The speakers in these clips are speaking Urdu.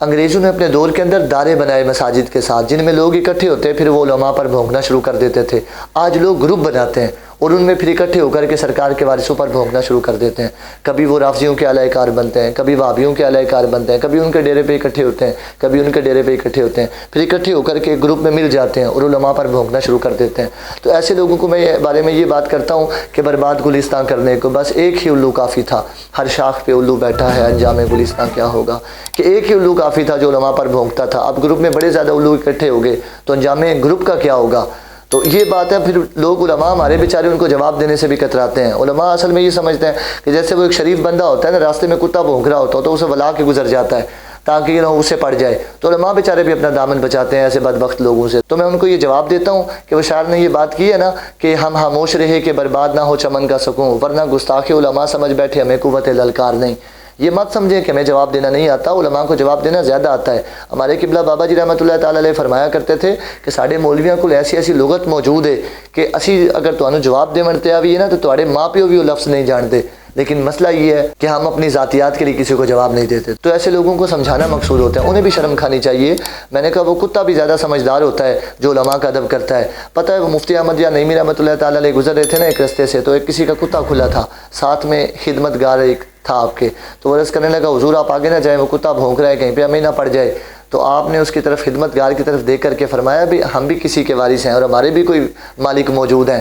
انگریزوں نے اپنے دور کے اندر دارے بنائے مساجد کے ساتھ، جن میں لوگ اکٹھے ہوتے ہیں، پھر وہ علماء پر بھونکنا شروع کر دیتے تھے۔ آج لوگ گروپ بناتے ہیں اور ان میں پھر اکٹھے ہو کر کے سرکار کے وارثوں پر بھونکنا شروع کر دیتے ہیں۔ کبھی وہ رافضیوں کے اعلی کار بنتے ہیں، کبھی وہابیوں کے اعلی کار بنتے ہیں، کبھی ان کے ڈیرے پہ اکٹھے ہوتے ہیں، کبھی ان کے ڈیرے پہ اکٹھے ہوتے ہیں، پھر اکٹھے ہو کر کے گروپ میں مل جاتے ہیں اور علماء پر بھونکنا شروع کر دیتے ہیں۔ تو ایسے لوگوں کو میں بارے میں یہ بات کرتا ہوں کہ برباد گلستان کرنے کو بس ایک ہی الو کافی تھا۔ ہر شاخ پہ الو بیٹھا ہے، انجام گلستان کیا ہوگا؟ کہ ایک ہی الو کافی تھا جو علماء پر بھونکتا تھا۔ اب گروپ میں بڑے زیادہ الو اکٹھے ہو گئے تو انجام گروپ کا کیا ہوگا؟ تو یہ بات ہے، پھر لوگ علماء ہمارے بیچارے ان کو جواب دینے سے بھی کتراتے ہیں۔ علماء اصل میں یہ سمجھتے ہیں کہ جیسے وہ ایک شریف بندہ ہوتا ہے نا، راستے میں کتا بھونک رہا ہوتا ہے تو اسے ولا کے گزر جاتا ہے تاکہ اسے پڑ جائے، تو علماء بیچارے بھی اپنا دامن بچاتے ہیں ایسے بدبخت لوگوں سے۔ تو میں ان کو یہ جواب دیتا ہوں کہ وہ شاعر نے یہ بات کی ہے نا کہ ہم خاموش رہے کہ برباد نہ ہو چمن کا سکون، ورنہ گستاخ علماء سمجھ بیٹھے ہمیں قوت للکار نہیں۔ یہ مت سمجھیں کہ ہمیں جواب دینا نہیں آتا، علماء کو جواب دینا زیادہ آتا ہے۔ ہمارے قبلہ بابا جی رحمۃ اللہ تعالی علیہ فرمایا کرتے تھے کہ ساڑھے مولویاں کو ایسی لغت موجود ہے کہ اسی اگر تمہیں جواب دے منتے آ بھی ہے نا تو تمہارے ماں پیو بھی وہ لفظ نہیں جانتے، لیکن مسئلہ یہ ہے کہ ہم اپنی ذاتیات کے لیے کسی کو جواب نہیں دیتے۔ تو ایسے لوگوں کو سمجھانا مقصود ہوتا ہے، انہیں بھی شرم کھانی چاہیے۔ میں نے کہا وہ کتا بھی زیادہ سمجھدار ہوتا ہے جو علماء کا ادب کرتا ہے۔ پتہ ہے وہ مفتی احمد یا نعیمی رحمۃ اللہ تعالی علیہ گزر رہے تھے نا ایک رستے سے، تو ایک کسی کا کتا کھلا تھا، ساتھ میں خدمت گار ایک تھا آپ کے، تو وہ عرض کرنے لگا حضور آپ آگے نہ جائیں، وہ کتا بھونک رہا ہے کہیں پہ ہمیں نہ پڑ جائے۔ تو آپ نے اس کی طرف خدمت گار کی طرف دیکھ کر کے فرمایا بھی ہم بھی کسی کے وارث ہیں اور ہمارے بھی کوئی مالک موجود ہیں۔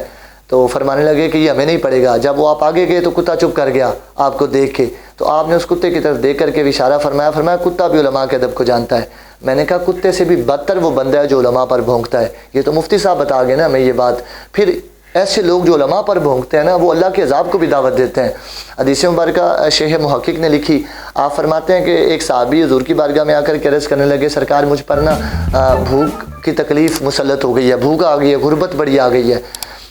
تو فرمانے لگے کہ یہ ہمیں نہیں پڑے گا۔ جب وہ آپ آگے گئے تو کتا چپ کر گیا آپ کو دیکھ کے، تو آپ نے اس کتے کی طرف دیکھ کر کے اشارہ فرمایا کتا بھی علماء کے ادب کو جانتا ہے۔ میں نے کہا کتے سے بھی بدتر وہ بندہ ہے جو علماء پر بھونکتا ہے۔ یہ تو مفتی صاحب بتا گئے نا ہمیں یہ بات۔ پھر ایسے لوگ جو علماء پر بھونکتے ہیں نا وہ اللہ کے عذاب کو بھی دعوت دیتے ہیں۔ حدیث مبارکہ شیخ محقق نے لکھی، آپ فرماتے ہیں کہ ایک صحابی حضور کی بارگاہ میں آ کر کے عرض کرنے لگے سرکار مجھ پر نا بھوک کی تکلیف مسلط ہو گئی ہے، بھوک آ گئی ہے، غربت بڑی آ گئی ہے۔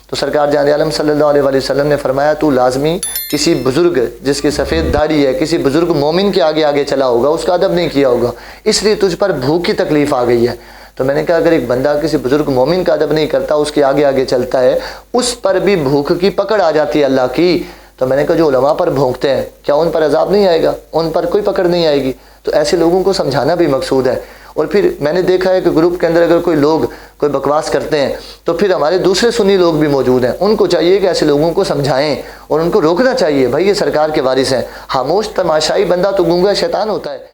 تو سرکار جان عالم صلی اللہ علیہ وسلم نے فرمایا تو لازمی کسی بزرگ جس کی سفید داڑھی ہے، کسی بزرگ مومن کے آگے آگے چلا ہوگا، اس کا ادب نہیں کیا ہوگا، اس لیے تجھ پر بھوک کی تکلیف آ گئی ہے۔ تو میں نے کہا اگر ایک بندہ کسی بزرگ مومن کا ادب نہیں کرتا، اس کے آگے آگے چلتا ہے، اس پر بھی بھوک کی پکڑ آ جاتی ہے اللہ کی۔ تو میں نے کہا جو علماء پر بھونکتے ہیں کیا ان پر عذاب نہیں آئے گا؟ ان پر کوئی پکڑ نہیں آئے گی؟ تو ایسے لوگوں کو سمجھانا بھی مقصود ہے۔ اور پھر میں نے دیکھا ہے کہ گروپ کے اندر اگر کوئی لوگ کوئی بکواس کرتے ہیں تو پھر ہمارے دوسرے سنی لوگ بھی موجود ہیں، ان کو چاہیے کہ ایسے لوگوں کو سمجھائیں اور ان کو روکنا چاہیے، بھائی یہ سرکار کے وارث ہیں۔ خاموش تماشائی بندہ تو گونگا شیطان ہوتا ہے۔